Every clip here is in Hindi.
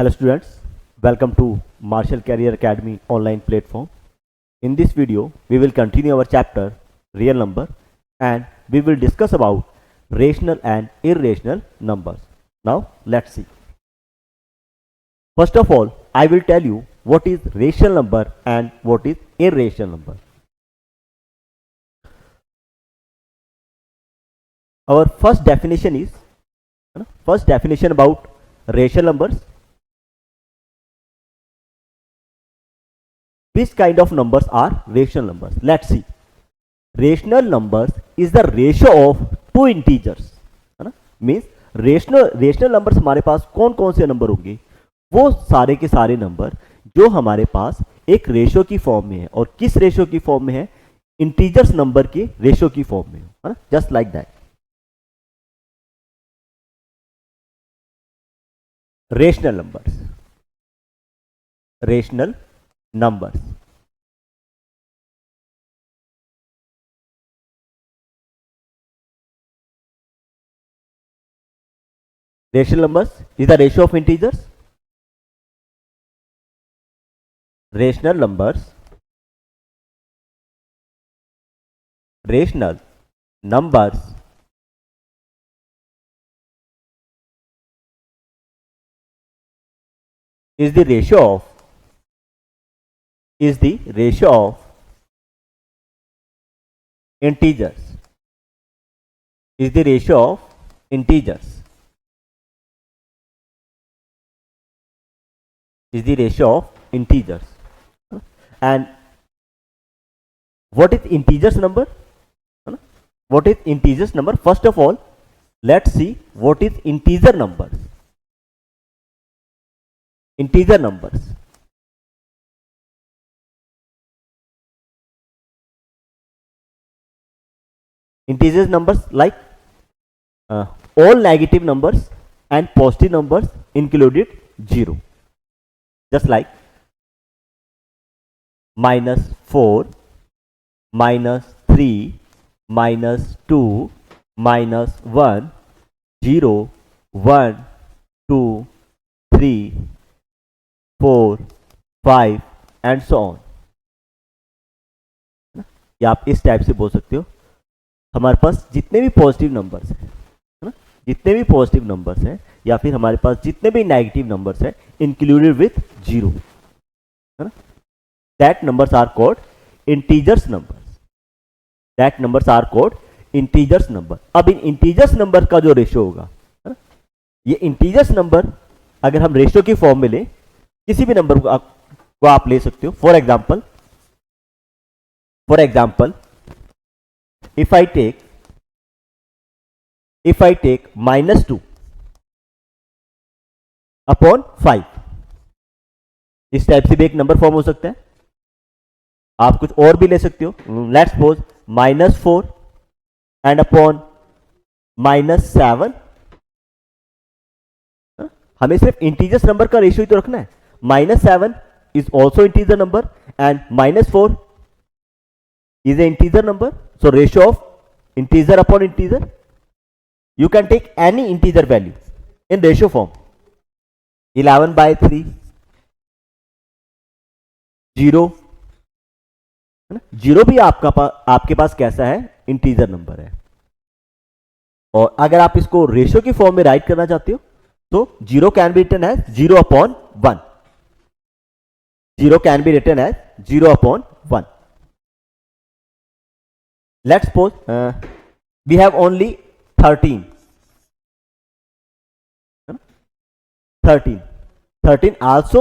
Hello students, welcome to Marshall Career Academy online platform. In this video, we will continue our chapter real number and we will discuss about rational and irrational numbers. Now let's see. First of all, I will tell you what is rational number and what is irrational number. Our first definition about rational numbers. Which kind of numbers are rational numbers? Let's see. Rational numbers is the ratio of two integers. है ना? Means rational numbers हमारे पास कौन कौन से नंबर होंगे? वो सारे के सारे नंबर जो हमारे पास एक रेशियो की फॉर्म में है. और किस रेशियो की फॉर्म में है? इंटीजर्स नंबर के रेशियो की फॉर्म में है ना? Just like that. Rational numbers. Rational numbers. Rational numbers is the ratio of integers. Rational numbers. Rational numbers is the ratio of integers. Is the ratio of integers. Is the ratio of integers. And what is integers number? What is integers number? First of all, let's see what is integer numbers. Integer numbers. Integer numbers like all negative numbers and positive numbers included 0. Just like -4, -3, -2, -1, 0, 1, 2, 3, 4, 5 and so on. या आप इस टाइप से बोल सकते हो हमारे पास जितने भी पॉजिटिव नंबर्स हैं, है ना, जितने भी पॉजिटिव नंबर्स हैं या फिर हमारे पास जितने भी नेगेटिव नंबर्स हैं इंक्लूडेड विथ 0, है ना, that numbers are called integers numbers. That numbers are called integers number. अब इन इंटीजर्स नंबर का जो रेशियो होगा, है ना, ये इंटीजर्स नंबर अगर हम रेशियो की फॉर्म में लें, किसी भी नंबर को आप ले सकते हो. For example if I take -2 upon 5, इस टाइप से भी एक नंबर फॉर्म हो सकता है. आप कुछ और भी ले सकते हो. Let's suppose -4 and upon -7. हमें सिर्फ इंटीजर्स नंबर का रेशियो ही तो रखना है. -7 is also integer number and -4 is an integer number. So ratio of integer upon integer, you can take any integer value in ratio form. 11/3, 0, है ना. 0 भी आपके पास कैसा है? इंटीजर नंबर है. और अगर आप इसको रेशियो की फॉर्म में राइट करना चाहते हो तो 0 can be written as 0/1. 0 can be written as 0/1. Let's suppose we have only 13. 13 also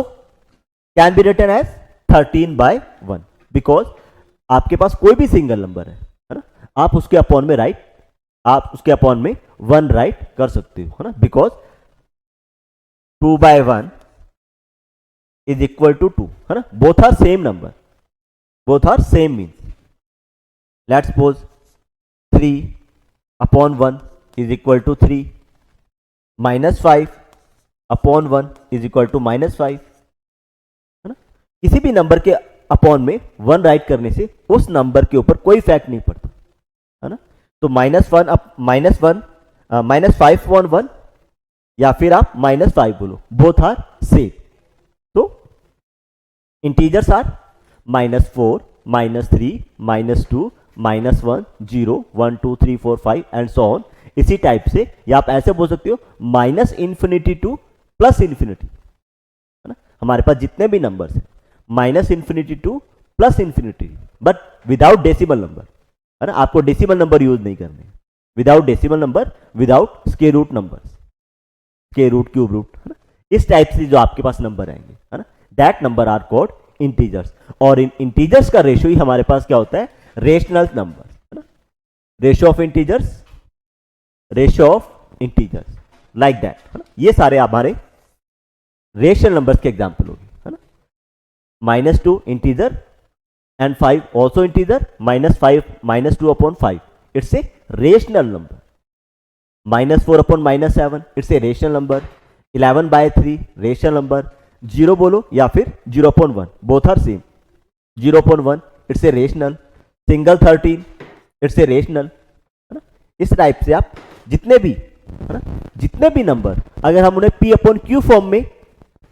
can be written as 13/1 because आपके पास कोई भी सिंगल नंबर है ना, आप उसके अपॉन में 1 राइट कर सकते हो, है ना, बिकॉज 2/1 is equal to 2, है ना. both are same number, both are same means. Let's suppose 3/1 is equal to 3, -5/1 is equal to -5, है ना. किसी भी नंबर के अपॉन में 1 राइट करने से उस नंबर के ऊपर कोई इफेक्ट नहीं पड़ता, है ना. तो -5/1 या फिर आप -5 बोलो, बोथ आर सेम। तो integers are -4, -3, -2, -1, 0, 1, 2, 3, 4, 5 and so on. इसी टाइप से या आप ऐसे बोल सकते हो -∞ टू +∞, है ना। हमारे पास जितने भी नंबर्स हैं -∞ to +∞, but without decimal number, है ना। आपको डेसिमल नंबर यूज नहीं करने, without decimal number, without square root number, square root, cube root, है ना। इस टाइप से जो आपके पास नंबर आएंगे, है ना, that number are called integers. और इन इंटीजर्स का रेशियो ही हमारे पास क्या होता है, रेशनल नंबर, है ना। Ratio of integers, ratio of integers, like that, है ना। ये सारे हमारे रेशनल नंबर्स के एग्जांपल होंगे, है ना। -2 integer and 5 also integer, -5 -2 upon 5 it's a rational number, -4 upon -7 it's a rational number, 11/3 rational number, 0 बोलो या फिर 0 upon 1 both are same, 0 upon 1 it's a rational, single 13 it's a rational, है ना। इस टाइप से आप जितने भी, है ना, जितने भी नंबर अगर हम उन्हें p upon q फॉर्म में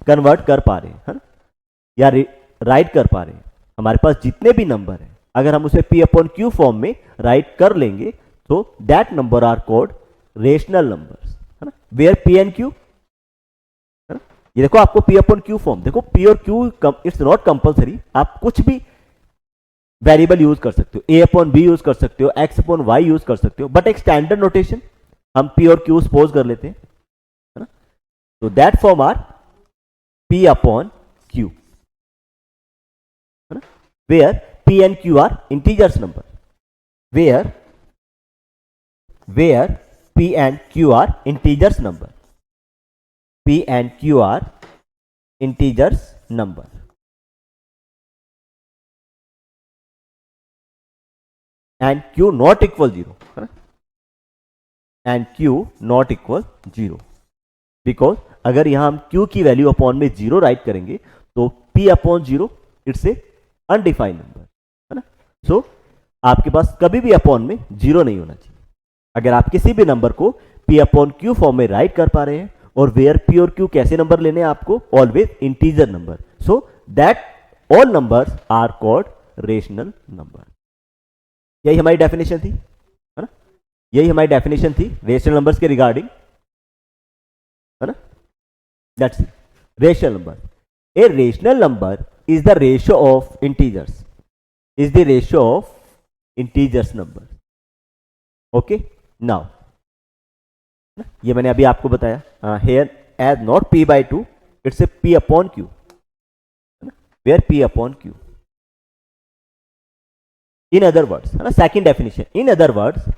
कन्वर्ट कर पा रहे हैं, है ना, या राइट कर पा रहे हैं, हमारे पास जितने भी नंबर हैं अगर हम उसे p अपॉन q फॉर्म में राइट कर लेंगे तो that number are called rational numbers, है ना। वेयर p एंड q, है ना। ये देखो आपको p अपॉन q फॉर्म, देखो p और q इट्स नॉट कंपलसरी, आप कुछ भी वेरिएबल यूज कर सकते हो, a अपॉन b यूज कर सकते हो, x अपॉन y यूज कर सकते हो, बट एक स्टैंडर्ड नोटेशन हम p और q सपोज कर लेते हैं, है ना। तो that form are p upon q, where p and q are integers number, where p and q are integers number, p and q are integers number, and q not equal 0, and q not equal 0, because अगर यहां हम q की वैल्यू अपॉन में 0 राइट करेंगे तो p upon 0 it's a undefined number, है ना। सो आपके पास कभी भी अपॉन में 0 नहीं होना चाहिए अगर आप किसी भी नंबर को p अपॉन q फॉर्म में राइट कर पा रहे हैं। और वेयर p और q कैसे नंबर लेने हैं आपको, always integer number, so that all numbers are called rational number. यही हमारी डेफिनेशन थी, है ना, यही हमारी डेफिनेशन थी रेशनल नंबर्स के रिगार्डिंग, है ना। That's it, rational number. A rational number is the ratio of integers, is the ratio of integers number, okay। now ये मैंने अभी आपको बताया, here as not p by 2 it's a p upon q, where p upon q, in other words, है ना, second definition, in other words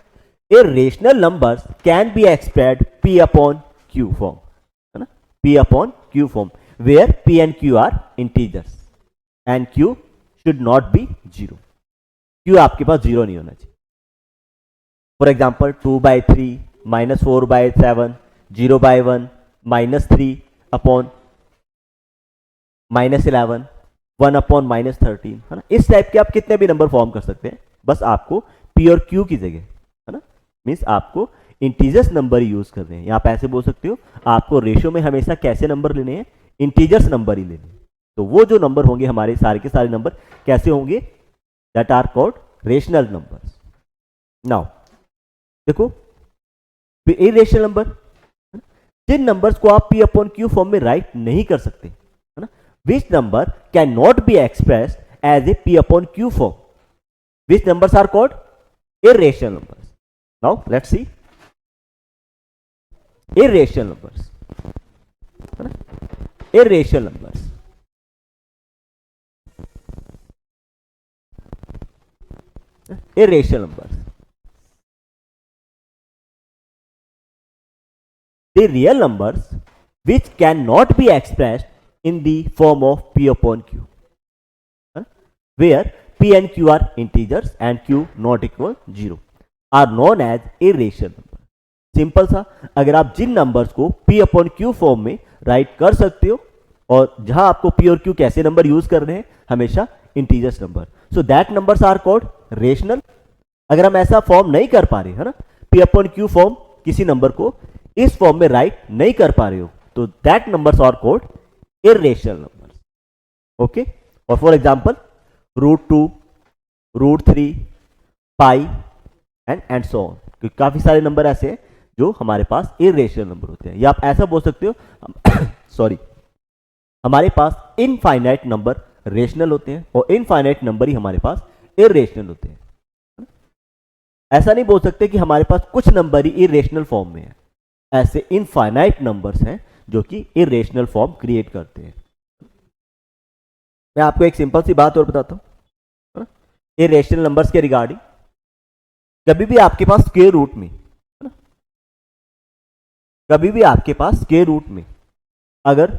a rational numbers can be expressed p upon q form, है ना, p upon q form, where p and q are integers and q should not be 0, q आपके पास 0 नहीं होना चाहिए। फॉर एग्जाम्पल 2/3, -4/7, 0/1, -3 अपॉन -11, 1 अपॉन -13, है ना। इस टाइप के आप कितने भी नंबर फॉर्म कर सकते हैं, बस आपको p और q की जगह, है ना, मीन्स आपको इंटीजर्स नंबर यूज कर रहे हैं। आप ऐसे बोल सकते हो आपको रेशियो में हमेशा कैसे नंबर लेने हैं, इंटीजर्स नंबर ही लेने हैं। तो वो जो नंबर होंगे हमारे सारे के सारे नंबर कैसे होंगे, that are called rational numbers. Now देखो इरेशनल नंबर, जिन नंबर्स को आप p अपॉन q फॉर्म में राइट नहीं कर सकते, है ना, which number can not be expressed as a p upon q form, which numbers are called irrational numbers. Now let's see irrational numbers, है ना, irrational numbers. irrational numbers, the real numbers which cannot be expressed in the form of p upon q, where p and q are integers and q not equal 0 are known as irrational number। Simple सा, अगर आप जिन नंबर्स को p अपॉन q फॉर्म में राइट कर सकते हो और जहां आपको p और q कैसे नंबर यूज करने हैं, हमेशा integers number, so that numbers are called rational. अगर हम ऐसा फॉर्म नहीं कर पा रहे, है ना, p अपॉन q फॉर्म किसी नंबर को इस फॉर्म में राइट नहीं कर पा रहे हो तो that numbers are called irrational numbers. Okay. और for example √2, √3, pi and so on. क्योंकि काफी सारे नंबर ऐसे हैं जो हमारे पास इर्रेशनल नंबर होते हैं. या आप ऐसा बोल सकते हो सॉरी, हमारे पास इनफाइनाइट नंबर रेशनल होते हैं और इनफाइनाइट नंबर ही हमारे पास इर्रेशनल होते हैं. ऐसा नहीं बोल सकते कि हमारे पास कुछ नंबर ही इरेशनल फॉर्म में है. ऐसे इनफाइनाइट नंबर्स हैं जो कि इरेशनल फॉर्म क्रिएट करते हैं. मैं आपको एक सिंपल सी बात और बताता हूं इरेशनल नंबर्स के रिगार्डिंग. कभी भी आपके पास स्क्वायर रूट में, कभी भी आपके पास स्क्वायर रूट में अगर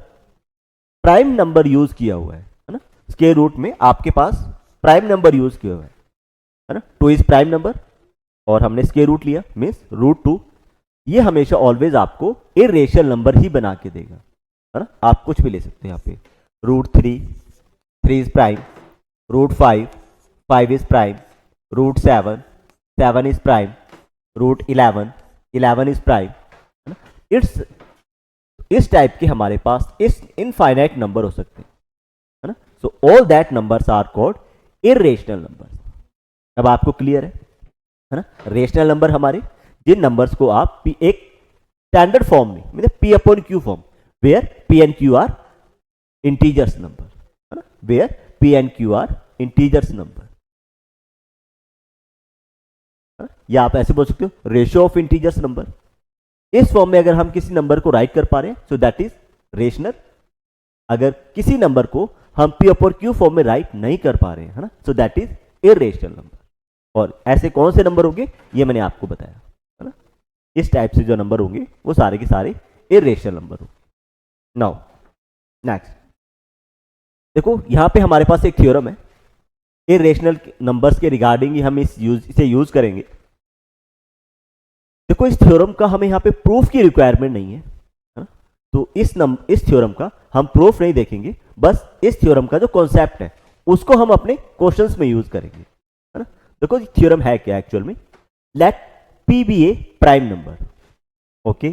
प्राइम नंबर यूज किया हुआ है ना, स्क्वायर रूट में आपके पास प्राइम नंबर यूज किया हुआ है ना, 2 इज प्राइम नंबर और हमने स्क्वायर रूट लिया मीन्स √2. ये हमेशा ऑलवेज आपको इरेशनल नंबर ही बना के देगा, है ना. आप कुछ भी ले सकते हैं यहाँ पे √3, 3 is prime, √5, 5 is prime, √7, 7 is prime, √11, 11 is prime. इस टाइप के हमारे पास इस इनफाइनाइट नंबर हो सकते हैं, है ना. So all that numbers are called irrational numbers. अब आपको क्लियर है ना. रेशनल नंबर हमारे जिन नंबर्स को आप एक स्टैंडर्ड फॉर्म में मतलब P/Q form where P and Q are integers number, है ना, where P and Q are integers number. या आप ऐसे बोल सकते हो रेशियो ऑफ इंटीजर्स नंबर. इस फॉर्म में अगर हम किसी नंबर को राइट कर पा रहे हैं सो दैट इज रेशनल. अगर किसी नंबर को हम P/Q फॉर्म में राइट नहीं कर पा रहे हैं, है ना, so that is irrational number. और ऐसे कौन से नंबर होंगे ये मैंने आपको बताया, है ना. इस टाइप से जो नंबर होंगे वो सारे के सारे इरेशनल नंबर होंगे. नाउ नेक्स्ट देखो, यहां पे हमारे पास एक थ्योरम है इरेशनल नंबर्स के रिगार्डिंग ही हम इसे यूज करेंगे. देखो इस थ्योरम का हमें यहाँ पे प्रूफ की रिक्वायरमेंट नहीं है ना. तो इस थ्योरम का हम प्रूफ नहीं देखेंगे, बस इस थ्योरम का जो कॉन्सेप्ट है उसको हम अपने क्वेश्चंस में यूज करेंगे, है ना. देखो थ्योरम है क्या एक्चुअल में. लेट P बी ए प्राइम नंबर. ओके,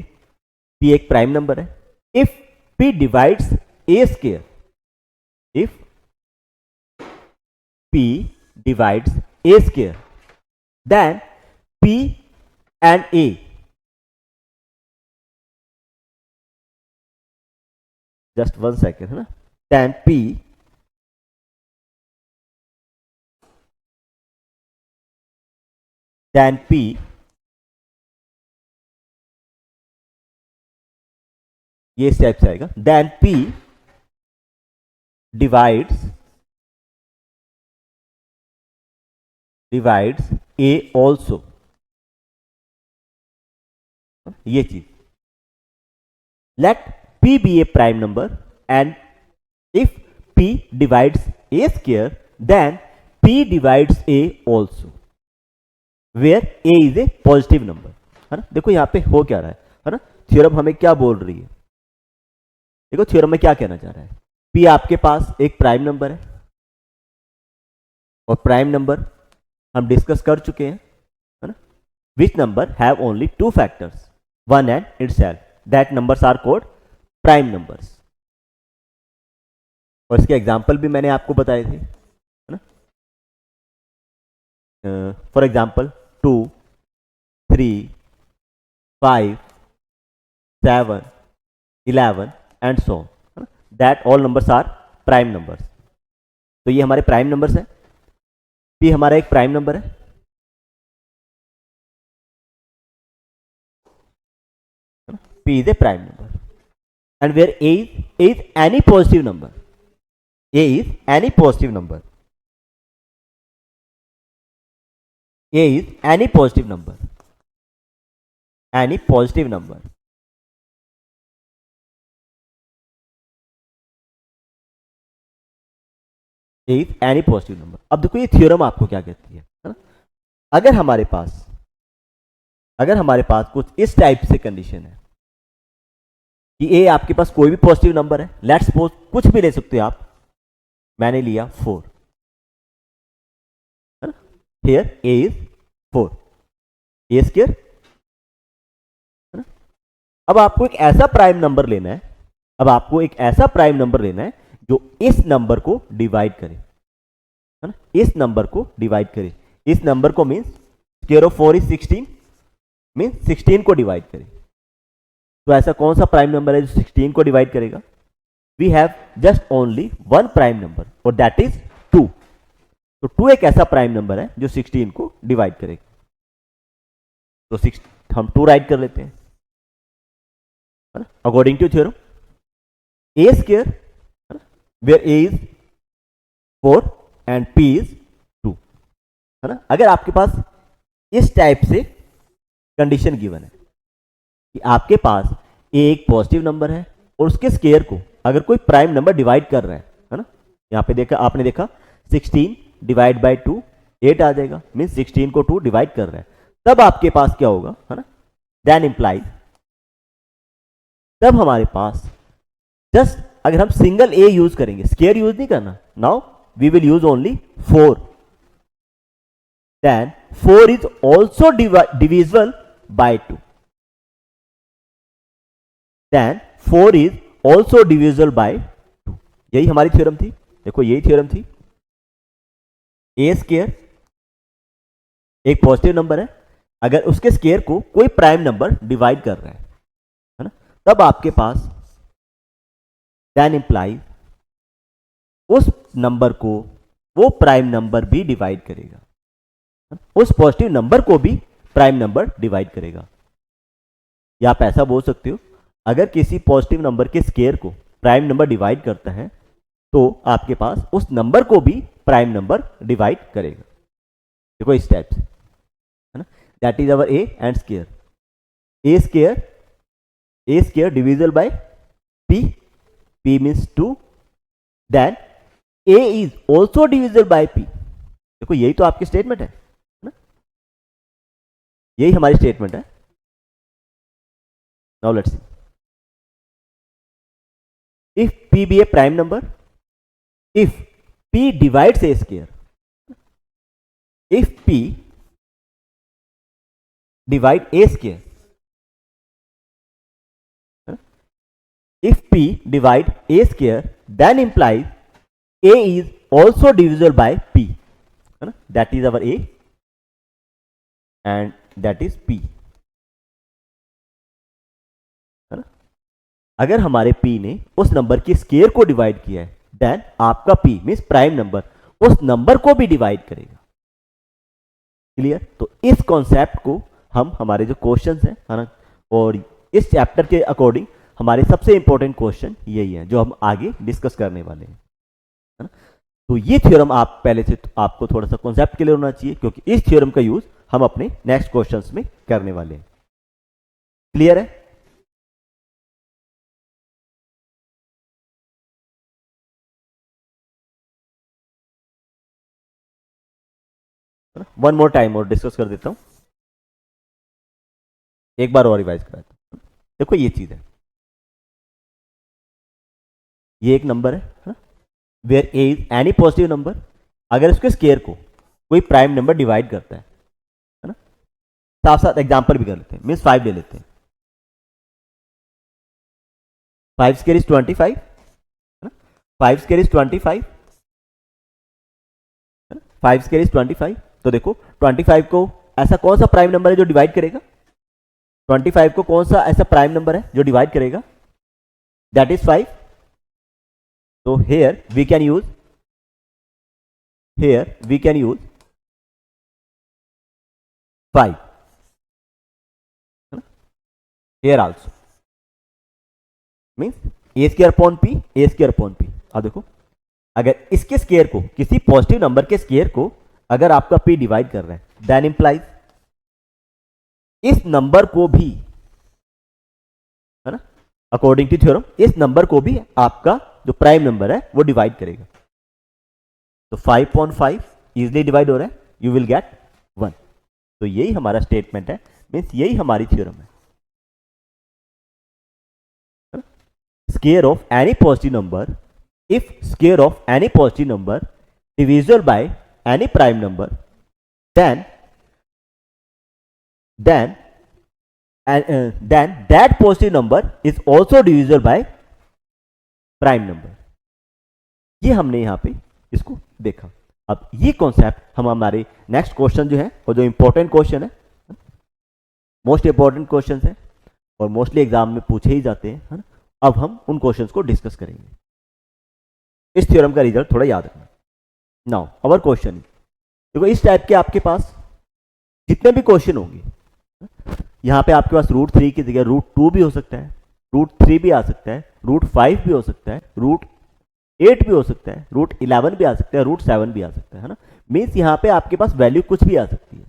P एक प्राइम नंबर है. If P divides A square, if P divides A square, then P and A just 1 second, है ना. then P ये स्टेप से आएगा. then P divides A also. ये चीज let P be a prime number and if P divides A square then P divides A also where A is a positive number, है ना. देखो यहाँ पे हो क्या रहा है ना. थ्योरम हमें क्या बोल रही है. देखो थ्योरम में क्या कहना चाह रहा है. P आपके पास एक प्राइम नंबर है और प्राइम नंबर हम डिस्कस कर चुके हैं, है ना. Which number have only 2 factors 1 and itself, that numbers are called prime numbers. और इसके एग्जाम्पल भी मैंने आपको बताए थे, है ना. For example 2, 3, 5, 7, 11 and so on. That all numbers are prime numbers. तो ये हमारे प्राइम नंबर्स हैं. P हमारा एक प्राइम नंबर है, P is a prime number and where A is any positive number. A is any positive number. A is any positive number. Any positive number. A is any positive number. अब देखो ये थ्योरम आपको क्या कहती है ना. अगर हमारे पास कुछ इस टाइप से कंडीशन है कि A आपके पास कोई भी पॉजिटिव नंबर है, लेट्स सपोज कुछ भी ले सकते हो आप. मैंने लिया 4, है ना. Here A is 4, A square, है ना. अब आपको एक ऐसा प्राइम नंबर लेना है, अब आपको एक ऐसा प्राइम नंबर लेना है जो इस नंबर को डिवाइड करे, है ना, इस नंबर को डिवाइड करे। इस नंबर को means square of 4 is 16, means 16 को डिवाइड करे। तो ऐसा कौन सा प्राइम नंबर है जो 16 को डिवाइड करेगा? We have just only one prime number और दैट इज 2। तो 2 एक ऐसा प्राइम नंबर है जो 16 को डिवाइड करेगा। तो हम 2 राइट कर लेते हैं, according to theorem a square where a is 4 and p is 2, है ना। अगर आपके पास इस टाइप से कंडीशन गिवन है कि आपके पास ए एक पॉजिटिव नंबर है और उसके स्क्वायर को अगर कोई प्राइम नंबर डिवाइड कर रहा है ना, यहां पे देखा आपने, देखा 16 डिवाइड बाय 2 8 आ जाएगा, मीन 16 को 2 डिवाइड कर रहा है, तब आपके पास क्या होगा, है ना, देन इंप्लाइज, तब हमारे पास जस्ट अगर हम सिंगल ए यूज करेंगे, स्क्वायर यूज नहीं करना, now we will use only 4, then 4 is also divisible by 2, then 4 is also divisible by 2। यही हमारी थ्योरम थी। देखो यही थ्योरम थी, ए स्क्वायर एक पॉजिटिव नंबर है, अगर उसके स्क्वायर को कोई प्राइम नंबर डिवाइड कर रहा है ना, तब आपके पास देन इंप्लाइज उस नंबर को वो प्राइम नंबर भी डिवाइड करेगा, उस पॉजिटिव नंबर को भी प्राइम नंबर डिवाइड करेगा। या आप ऐसा बोल सकते हो, अगर किसी पॉजिटिव नंबर के स्क्वायर को प्राइम नंबर डिवाइड करता है तो आपके पास उस नंबर को भी प्राइम नंबर डिवाइड करेगा। देखो इस टाइप से, है ना, that is our a and square, a square divisible by p, p means 2, then a is also divisible by p. देखो यही तो आपकी स्टेटमेंट है ना, यही हमारी स्टेटमेंट है। Now let's C, if p be a prime number, if p divides a square, if p divide a square, if p divide a square, then implies a is also divisible by p, that is our a and that is p। अगर हमारे p ने उस नंबर के स्क्वायर को डिवाइड किया है, देन आपका p मीन्स प्राइम नंबर उस नंबर को भी डिवाइड करेगा। क्लियर? तो इस कॉन्सेप्ट को हम हमारे जो क्वेश्चंस हैं, है ना, और इस चैप्टर के अकॉर्डिंग हमारे सबसे इंपॉर्टेंट क्वेश्चन यही है जो हम आगे डिस्कस करने वाले हैं, है ना। तो ये थ्योरम आप पहले से आपको थोड़ा सा कॉन्सेप्ट क्लियर होना चाहिए, क्योंकि इस थ्योरम का यूज हम अपने नेक्स्ट क्वेश्चंस में करने वाले हैं। क्लियर है? वन मोर टाइम और डिस्कस कर देता हूं, एक बार और रिवाइज कराता हूं। देखो ये चीज है, ये एक नंबर है, where a is any positive number, अगर उसके स्क्वायर को कोई प्राइम नंबर डिवाइड करता है ना, साथ साथ एग्जांपल भी कर लेते हैं, मीन्स 5 ले लेते हैं। 5 square is 25, 5 square is 25, 5 square is 25। तो देखो 25 को ऐसा कौन सा प्राइम नंबर है जो डिवाइड करेगा, 25 को कौन सा ऐसा प्राइम नंबर है जो डिवाइड करेगा, दैट इज 5। तो here we can use 5 here also, means a square upon p, a square upon p. अब देखो अगर इसके स्क्वायर को, किसी पॉजिटिव नंबर के स्क्वायर को अगर आपका p डिवाइड कर रहा है, देन इंप्लाइज इस नंबर को भी, है ना, अकॉर्डिंग टू थ्योरम इस नंबर को भी आपका जो प्राइम नंबर है वो डिवाइड करेगा। तो 5/5 इजिली डिवाइड हो रहा है, यू विल गेट 1। तो यही हमारा स्टेटमेंट है, मीन्स यही हमारी थ्योरम है। Square of any positive number, if square of any positive number divisible by any prime number, then and then that positive number is also divisible by prime number. ये हमने यहां पे इसको देखा। अब ये कॉन्सेप्ट हम हमारे नेक्स्ट क्वेश्चन जो है, और जो इंपॉर्टेंट क्वेश्चन है, मोस्ट इंपॉर्टेंट क्वेश्चन है और मोस्टली एग्जाम में पूछे ही जाते हैं, है ना। अब हम उन क्वेश्चंस को डिस्कस करेंगे। इस थ्योरम का रिजल्ट थोड़ा याद रखना। नाउ अवर क्वेश्चन, देखो इस टाइप के आपके पास जितने भी क्वेश्चन होंगे, यहां पे आपके पास √3 की जगह √2 भी हो सकता है, √3 भी आ सकता है, √5 भी हो सकता है, √8 भी हो सकता है, √11 भी आ सकता है, √7 भी आ सकता है ना। मीन्स यहां पे आपके पास वैल्यू कुछ भी आ सकती है।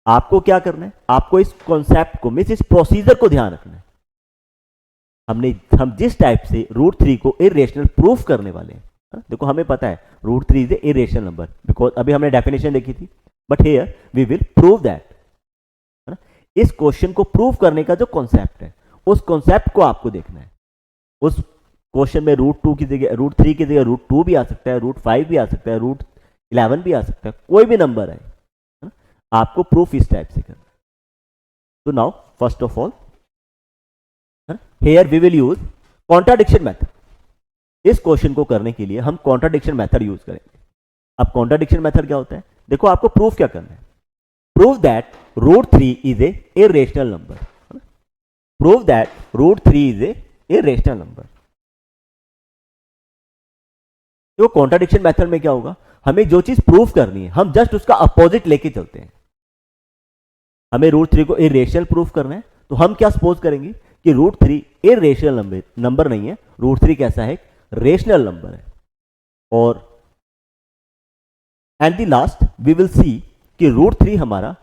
आपको क्या करना है, आपको इस कॉन्सेप्ट को, मीन्स इस प्रोसीजर को ध्यान रखना है। हम जिस टाइप से √3 को इरेशनल प्रूफ करने वाले हैं, देखो हमें पता है √3 is a irrational number, because अभी हमने डेफिनेशन देखी थी, but here we will prove that, है ना। इस क्वेश्चन को प्रूव करने का जो कॉन्सेप्ट है, उस कॉन्सेप्ट को आपको देखना है। उस क्वेश्चन में √2 की जगह, √3 की जगह √2 भी आ सकता है, √5 भी आ सकता है, √11 भी आ सकता है, कोई भी नंबर है ना। आपको प्रूफ इस टाइप से करना। तो now first of all here we will use contradiction method. इस क्वेश्चन को करने के लिए हम कॉन्ट्राडिक्शन मेथड यूज करेंगे। अब कॉन्ट्राडिक्शन मेथड क्या होता है, देखो आपको प्रूफ क्या करना है, prove that √3 is a irrational number, prove that √3 is a irrational number. तो कॉन्ट्राडिक्शन मेथड में क्या होगा, हमें जो चीज प्रूफ करनी है हम जस्ट उसका अपोजिट लेके चलते हैं। हमें √3 को इरेशनल प्रूफ करना है, तो हम क्या सपोज करेंगे कि √3 इरेशनल नंबर नहीं है, √3 कैसा है, रेशनल नंबर है। और and the last we will see कि √3 हमारा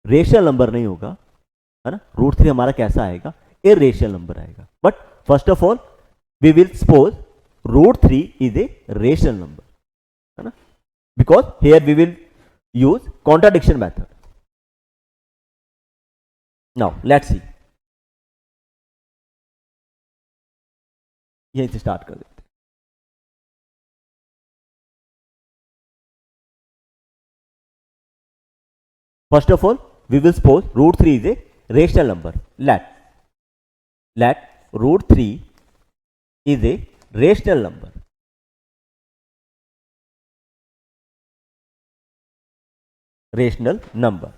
रेशनल नंबर नहीं होगा, है ना। √3 हमारा कैसा आएगा, इरेशनल नंबर आएगा। But first of all we will suppose √3 is a rational number, है ना, because here we will use contradiction method. Now let's see, यहीं से स्टार्ट कर देते हैं। First of all we will suppose √3 is a rational number. let √3 is a rational number। Rational number.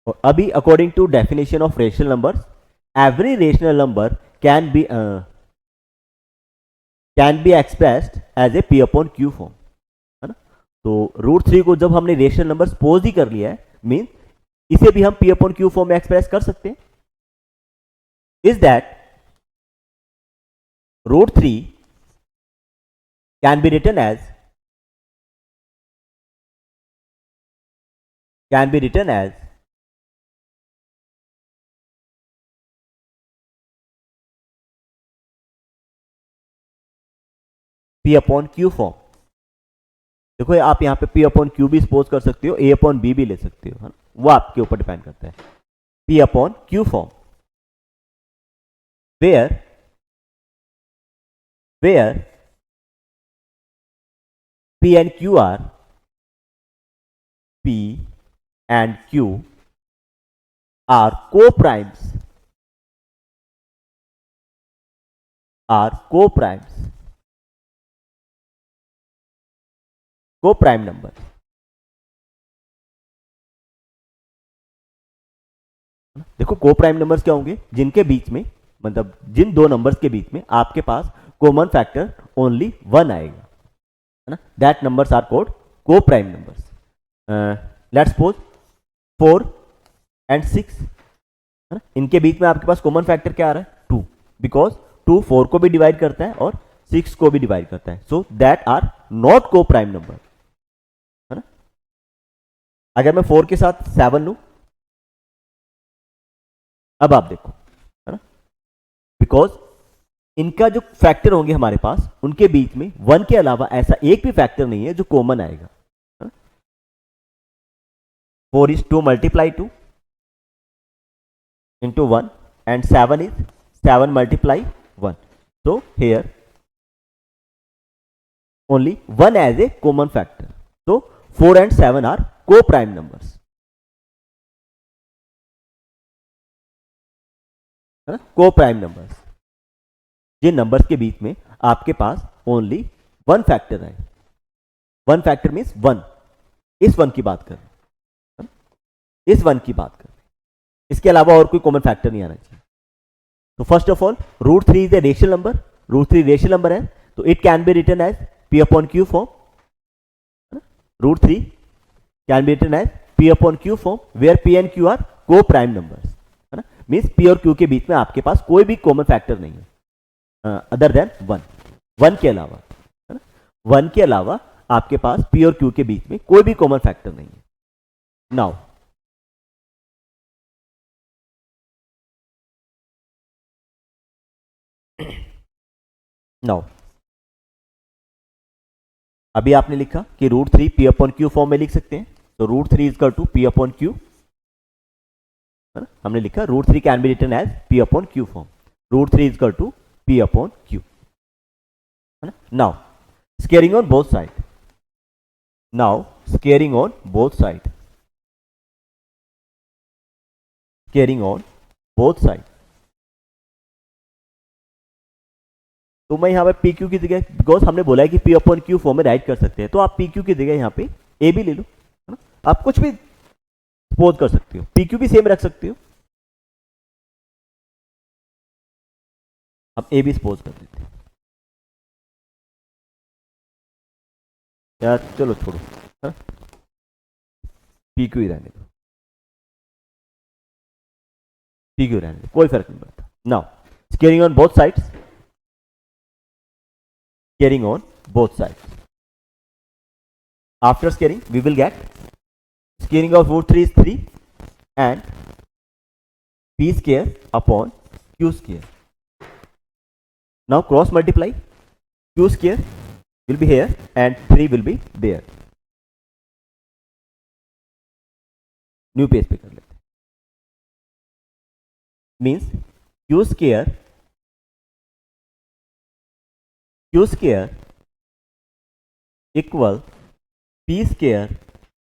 और अभी according to definition of rational number, every rational number can be expressed as A P/Q form, है ना। तो √3 को जब हमने रेशनल नंबर सपोज ही कर लिया है, मीन इसे भी हम P/Q फॉर्म में एक्सप्रेस कर सकते हैं। Is that √3 can be written as P/Q form. देखो आप यहां पे P/Q भी सपोज कर सकते हो, A/B भी ले सकते हो, है ना, वो आपके ऊपर डिपेंड करता है। P/Q form where P and Q are co-primes, co-prime number। देखो को-प्राइम नंबर्स क्या होंगे, जिनके बीच में, मतलब जिन दो नंबर्स के बीच में आपके पास कॉमन फैक्टर ओनली 1 आएगा, है ना, that numbers are called coprime numbers. Let's suppose 4 and 6, है ना, इनके बीच में आपके पास कॉमन फैक्टर क्या आ रहा है, 2, बिकॉज 2 4 को भी डिवाइड करता है और 6 को भी डिवाइड करता है, so that are not coprime number, है ना। अगर मैं 4 के साथ 7 लूं, अब आप देखो, है ना, बिकॉज इनका जो फैक्टर होंगे हमारे पास, उनके बीच में 1 के अलावा ऐसा एक भी फैक्टर नहीं है जो कॉमन आएगा। 4 is 2 multiply 2 into 1 and 7 is 7 multiply 1. So here only 1 as a common factor. So 4 and 7 are co-prime numbers. है ना, को प्राइम नंबर्स, जिन नंबर्स के बीच में आपके पास ओनली वन फैक्टर है। वन फैक्टर मीन्स वन, इस वन की बात कर रहे हैं, इस वन की बात कर रहे हैं, इसके अलावा और कोई कॉमन फैक्टर नहीं आना चाहिए। तो first of all √3 is a rational number, √3 rational number है, तो it can be written as p upon q form. √3 can be written as p upon q form, where p and q are coprime numbers, है ना, मीन्स p और q के बीच में आपके पास कोई भी कॉमन फैक्टर नहीं है अदर देन वन। वन के अलावा, है ना, वन के अलावा आपके पास p और q के बीच में कोई भी कॉमन फैक्टर नहीं है। नाउ नाउ अभी आपने लिखा कि √3 p अपॉन q फॉर्म में लिख सकते हैं, तो √3 is equal to p upon q, है ना, हमने लिखा √3 can be written as p upon q form, √3 is equal to p upon q, है ना। Now squaring on both side, now squaring on both side, squaring on both side, तो मैं यहाँ पे पी क्यू की जगह, बिकॉज हमने बोला है कि पी अपॉन क्यू फॉर्म में राइट कर सकते हैं, तो आप पी क्यू की जगह यहाँ पे ए भी ले लो, है ना, आप कुछ भी सपोज कर सकते हो, पी क्यू भी सेम रख सकते हो, हम ए भी सपोज कर देते हैं यार, चलो छोड़ो, है ना, पी क्यू ही रहने दो, पी क्यू रहने दो, कोई फर्क नहीं पड़ता। Now squaring on both sides, scaling on both sides. After scaling, we will get scaling of √3 is 3 and p square upon q square. Now cross multiply, q square will be here and 3 will be there. New page पे कर लेते हैं, means q square equal p square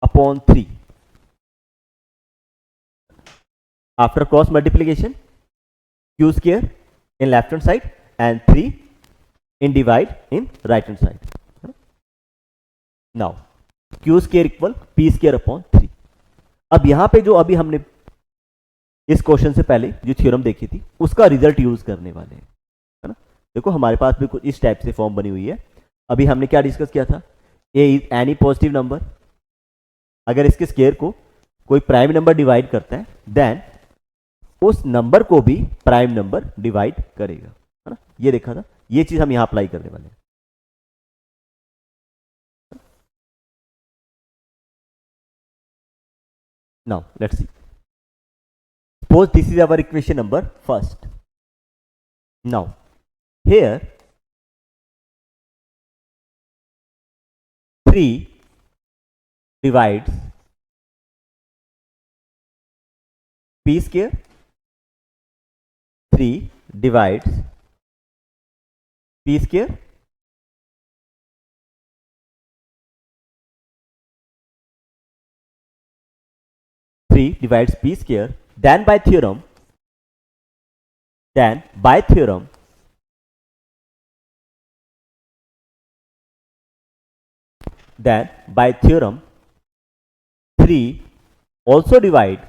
upon 3. After cross multiplication, q square in left hand side and 3 in divide in right hand side. Now q square equal p square upon 3. अब यहां पे जो अभी हमने इस क्वेश्चन से पहले जो थ्योरम देखी थी उसका रिजल्ट यूज करने वाले हैं, है ना। देखो हमारे पास भी कुछ इस टाइप से फॉर्म बनी हुई है। अभी हमने क्या डिस्कस किया था, ए इज एनी पॉजिटिव नंबर, अगर इसके स्केयर को कोई प्राइम नंबर डिवाइड करता है देन उस नंबर को भी प्राइम नंबर डिवाइड करेगा, है ना, ये देखा था, ये चीज हम यहां अप्लाई करने वाले हैं। Now let's C, suppose this is our equation number first. Now here 3 divides p square, 3 divides p square, 3 divides p square, then by theorem then by theorem 3 also divide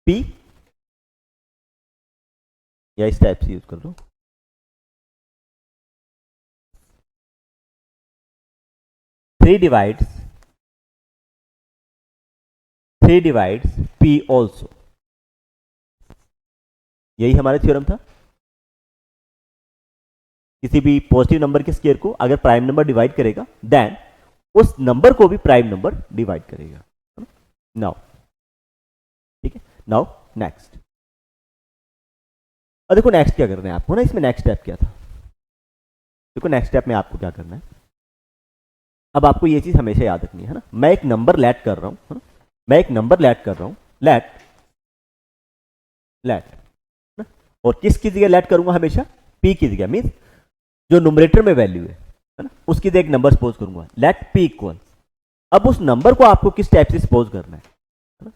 p, या इस टाइप से यूज कर लो, थ्री डिवाइड्स p also, यही हमारा थ्योरम था। किसी भी पॉजिटिव नंबर के स्केयर को अगर प्राइम नंबर डिवाइड करेगा देन उस नंबर को भी प्राइम नंबर डिवाइड करेगा। नाउ ठीक है, नाउ नेक्स्ट, और देखो नेक्स्ट क्या करना है आपको ना, इसमें नेक्स्ट स्टेप क्या था, देखो नेक्स्ट स्टेप में आपको क्या करना है, अब आपको ये चीज हमेशा याद रखनी है ना, मैं एक नंबर लेट कर रहा हूं, है ना, मैं एक नंबर लेट कर रहा हूं, लेट और किसकी जगह लेट करूंगा हमेशा, p की जगह, मीन्स जो नुमरेटर में वैल्यू है ना, उसकी जगह एक नंबर सपोज करूंगा, लेट p इक्वल अब उस नंबर को आपको किस टाइप से सपोज करना है ना?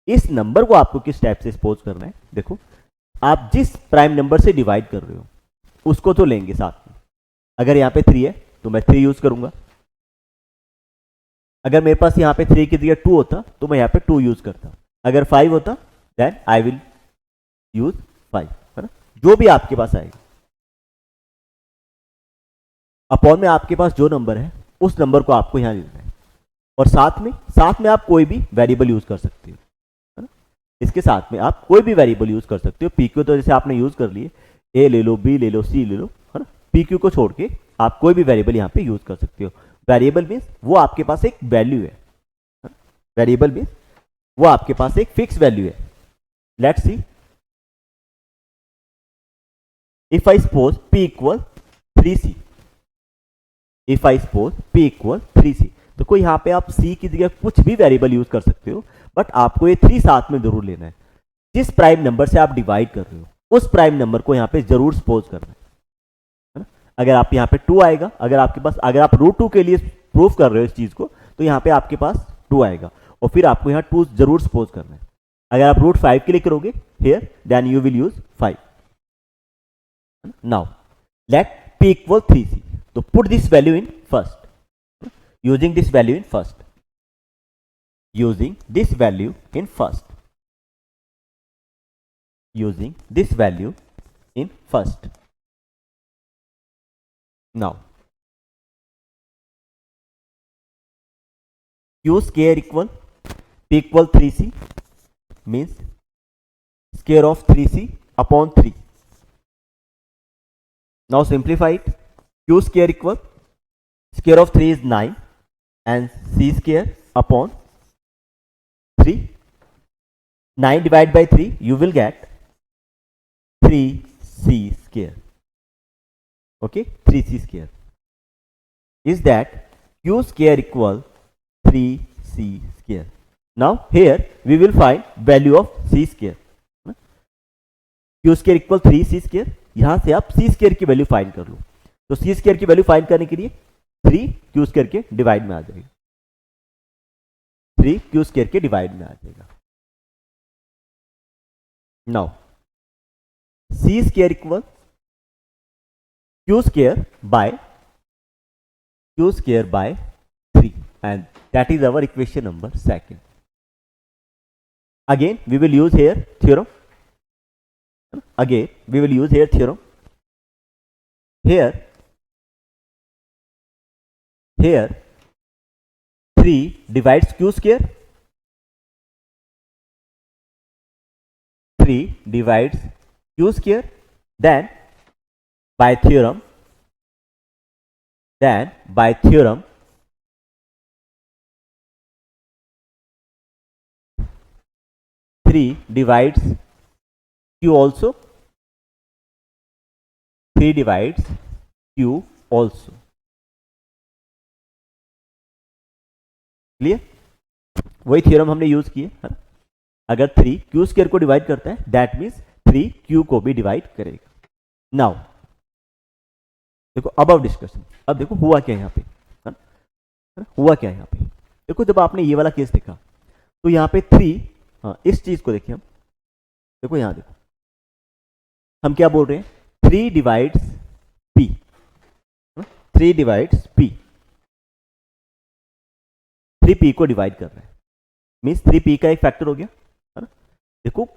इस नंबर को आपको किस टाइप से सपोज करना है, देखो आप जिस प्राइम नंबर से डिवाइड कर रहे हो उसको तो लेंगे साथ में। अगर यहाँ पे 3 है तो मैं 3 यूज करूंगा, अगर मेरे पास यहाँ पे 3 की जगह 2 होता तो मैं यहाँ पे 2 यूज करता, अगर 5 होता देन आई विल यूज 5, है ना? जो भी आपके पास आएगा अपॉन में आपके पास जो नंबर है उस नंबर को आपको यहाँ लिखना है, और साथ में आप कोई भी वेरिएबल यूज कर सकते हो, है ना? इसके साथ में आप कोई भी वेरिएबल यूज कर सकते हो। पीक्यू तो जैसे आपने यूज कर लिए, ए ले लो, बी ले लो, सी ले लो, है ना? पीक्यू को छोड़ के आप कोई भी वेरिएबल यहाँ पे यूज कर सकते हो। वेरिएबल मीन्स वो आपके पास एक वैल्यू है, वेरिएबल मीन्स वो आपके पास एक फिक्स वैल्यू है। Let's see, if I suppose p equal 3c, if I suppose p equal 3c, तो कोई यहाँ पे आप c की जगह कुछ भी वेरिएबल यूज कर सकते हो, बट आपको ये 3 साथ में जरूर लेना है। जिस प्राइम नंबर से आप डिवाइड कर रहे हो उस प्राइम नंबर को यहाँ पे जरूर सपोज करना है ना? अगर आप यहाँ पे 2 आएगा, अगर आपके पास, अगर आप √2 के लिए प्रूफ कर रहे हो इस चीज को, तो यहाँ पे आपके पास 2 आएगा और फिर आपको यहाँ 2 जरूर सपोज करना है। अगर आप √5 के लिए करोगे here, then you will use 5। Now let p equal 3c, तो put this value in first, using this value in first, using this value in first, using this value in first. Now q square equal p equal 3c means square of 3c upon 3. Now simplify it. q square equal square of 3 is 9 and c square upon 3. 9 divided by 3 you will get 3c square. Okay, 3c square is that q square equal 3c square. Now here we will find value of c square. q square equal 3c square, यहां से आप c square की वैल्यू फाइंड कर लो। तो c square की वैल्यू फाइंड करने के लिए 3 q square के डिवाइड में आ जाएगा, 3 q square के डिवाइड में आ जाएगा। Now c square equal q square by 3 and that is our equation number 2. Again we will use here theorem. Again we will use here theorem. Here 3 divides q square, 3 divides q square, then by theorem 3 divides q also, 3 divides q also. Clear? वही थ्योरम हमने यूज किए, है ना? अगर 3 q स्क्वायर को डिवाइड करता है दैट मीन्स 3 q को भी डिवाइड करेगा। नाउ देखो अबव डिस्कशन, अब देखो हुआ क्या यहाँ पे, है ना? हुआ क्या यहाँ पे, देखो जब आपने ये वाला केस देखा तो यहाँ पे 3, हाँ इस चीज को देखिए हम, देखो यहाँ देखो हम क्या बोल रहे हैं, 3 divides p, 3 divides p, 3p को डिवाइड कर रहा है, मीन्स 3p का एक फैक्टर हो गया, है ना? देखो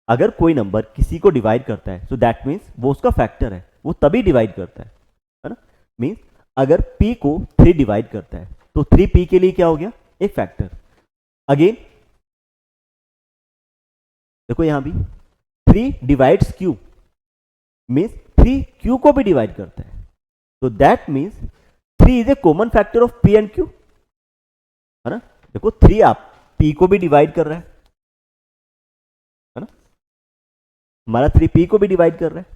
अगर कोई नंबर किसी को डिवाइड करता है सो दैट मीन्स वो उसका फैक्टर है, वो तभी डिवाइड करता है ना? मीन्स अगर p को 3 डिवाइड करता है तो 3p के लिए क्या हो गया, एक फैक्टर। अगेन देखो यहां भी 3 डिवाइड्स q मीन्स 3 q को भी डिवाइड करता है, तो that means 3 is a common factor of p and q, है ना? देखो 3 आप p को भी डिवाइड कर रहा है ना? हमारा 3 p को भी डिवाइड कर रहा है,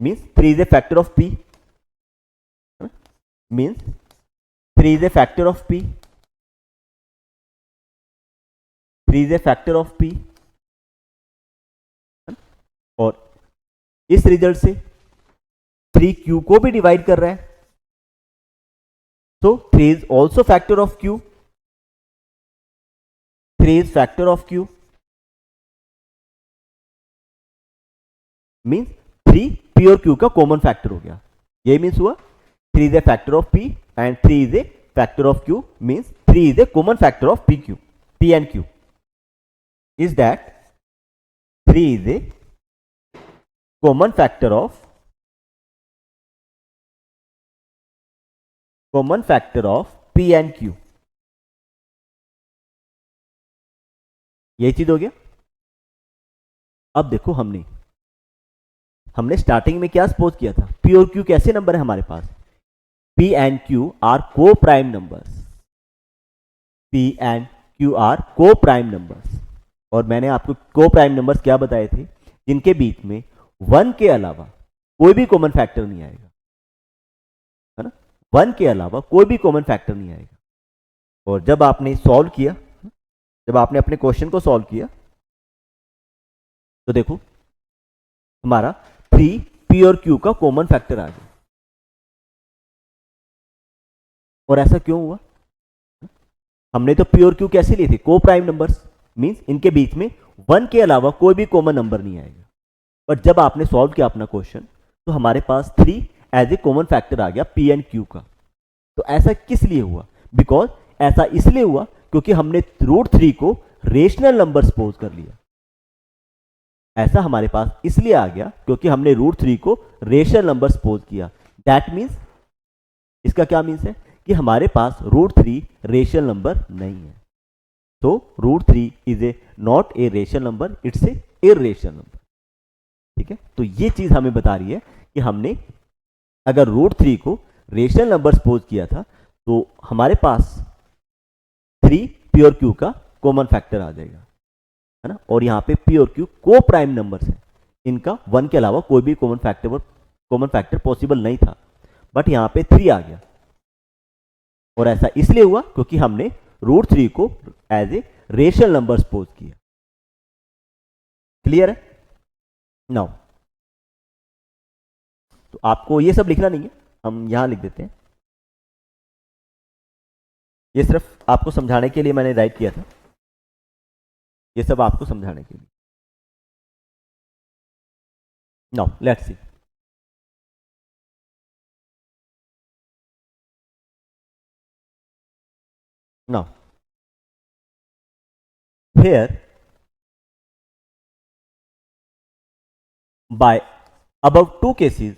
means 3 is A factor of p, means 3 is A factor of p, 3 is A factor of p, और इस रिजल्ट से 3 q को भी डिवाइड कर रहा है, तो 3 is also factor of q, 3 is factor of q means 3 p और q का कॉमन फैक्टर हो गया. ये मीन्स हुआ 3 is A factor of p and 3 is A factor of q means 3 is a common factor of p and q. Is that 3 is a common factor of p and q. यही चीज हो गया. अब देखो हमने स्टार्टिंग में क्या सपोज किया था, p और q कैसे नंबर है हमारे पास, p and q are coprime numbers. p and q are coprime numbers. और मैंने आपको को प्राइम नंबर्स क्या बताए थे, जिनके बीच में 1 के अलावा कोई भी कॉमन फैक्टर नहीं आएगा, है ना. 1 के अलावा कोई भी कॉमन फैक्टर नहीं आएगा. और जब आपने सॉल्व किया, जब आपने अपने क्वेश्चन को सॉल्व किया, तो देखो हमारा 3 p और q का कॉमन फैक्टर आ गया. और ऐसा क्यों हुआ, हमने तो p और q कैसे लिए थे, को प्राइम नंबर्स मीन्स इनके बीच में 1 के अलावा कोई भी कॉमन नंबर नहीं आएगा. बट जब आपने सॉल्व किया अपना क्वेश्चन, तो हमारे पास 3 एज ए कॉमन फैक्टर आ गया p एंड q का. तो ऐसा किस लिए हुआ, बिकॉज ऐसा इसलिए हुआ क्योंकि हमने √3 को रेशनल नंबर सपोज कर लिया. ऐसा हमारे पास इसलिए आ गया क्योंकि हमने √3 को रेशनल नंबर सपोज किया. दैट मीन्स, इसका क्या मीन्स है कि हमारे पास √3 रेशनल नंबर नहीं है. तो √3 is A not a rational number, it's a irrational number. ठीक है, तो ये चीज हमें बता रही है कि हमने अगर √3 को रेशनल नंबर सपोज किया था, तो हमारे पास 3 p और q का कॉमन फैक्टर आ जाएगा, है ना. और यहाँ पे p और q को प्राइम नंबर्स हैं, इनका 1 के अलावा कोई भी कॉमन फैक्टर पॉसिबल नहीं था. बट यहाँ पे 3 आ गया. और ऐसा इसलिए हुआ क्योंकि हमने √3 को as a rational number suppose किया. क्लियर है. नाउ तो आपको ये सब लिखना नहीं है, हम यहां लिख देते हैं. ये सिर्फ आपको समझाने के लिए मैंने राइट किया था, ये सब आपको समझाने के लिए. Now let's C. Now here by above two cases,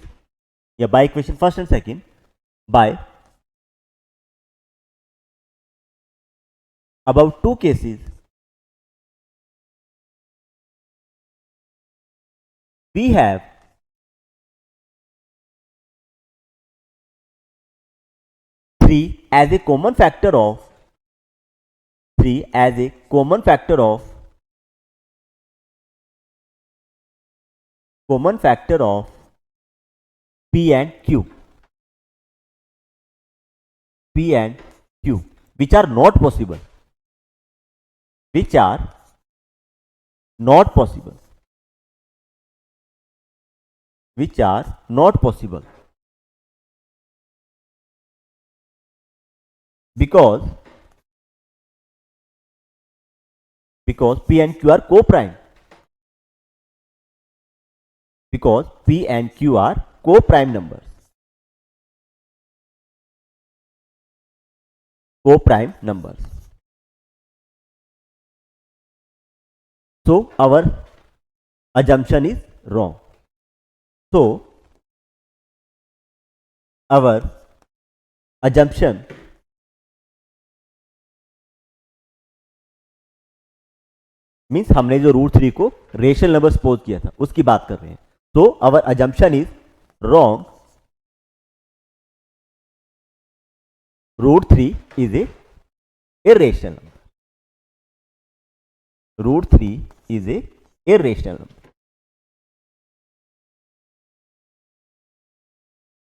by equation first and second, by above two cases we have 3 as a common factor of p and q, which are not possible, because p and q are co-prime, numbers, so our assumption is wrong. So our assumption means हमने जो √3 को रेशनल नंबर सपोज किया था उसकी बात कर रहे हैं. तो our assumption is wrong. √3 is a irrational number. √3 is a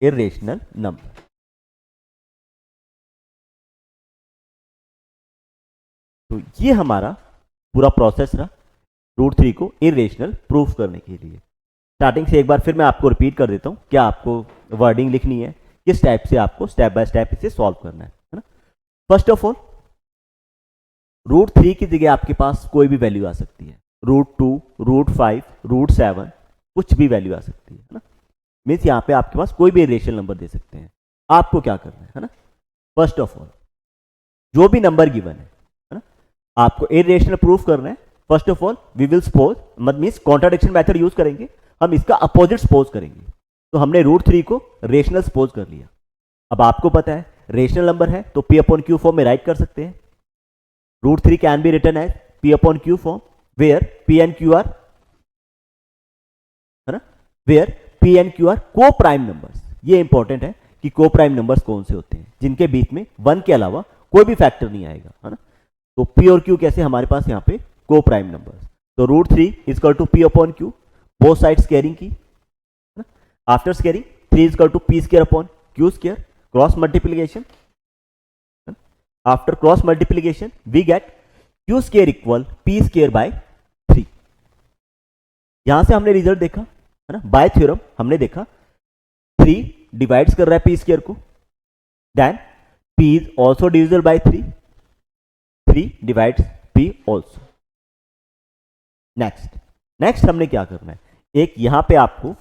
irrational number. तो ये हमारा पूरा प्रोसेस रहा √3 को इरेशनल प्रूफ करने के लिए. स्टार्टिंग से एक बार फिर मैं आपको रिपीट कर देता हूं, क्या आपको वर्डिंग लिखनी है, किस टाइप से आपको स्टेप बाय स्टेप इसे सॉल्व करना है ना. फर्स्ट ऑफ ऑल √3 की जगह आपके पास कोई भी वैल्यू आ सकती है, √2, √5, √7, कुछ भी वैल्यू आ सकती है ना। मीन्स यहाँ पे आपके पास कोई भी इरेशनल नंबर दे सकते हैं। आपको क्या करना है ना, फर्स्ट ऑफ ऑल जो भी नंबर गिवन है ना, आपको इरेशनल प्रूफ करना है। First of all we will suppose, मत मीन्स कॉन्ट्राडिक्शन मेथड यूज करेंगे, हम इसका अपोजिट सपोज करेंगे। तो हमने √3 को रेशनल सपोज कर लिया। अब आपको पता है रेशनल नंबर है तो P/Q फॉर्म में राइट कर सकते हैं। √3 can be written as P/Q form where P and Q are, है ना, where P and Q are coprime numbers. ये इंपॉर्टेंट है कि को प्राइम नंबर्स कौन से होते हैं, जिनके बीच में 1 के अलावा कोई भी फैक्टर नहीं आएगा, है ना। तो P और Q कैसे हमारे पास यहाँ पे को प्राइम नंबर्स। तो √3 is equal to P/Q, both sides squaring की, after squaring 3 is equal to P² Q², cross multiplication, after cross multiplication we get Q² equal P² 3। यहां से हमने रिजल्ट देखा, है ना, बाय थ्योरम हमने देखा 3 डिवाइड्स कर रहा है P² को, then P is also divisible by 3, 3 divides P also. Next हमने क्या करना है, एक यहां पे आपको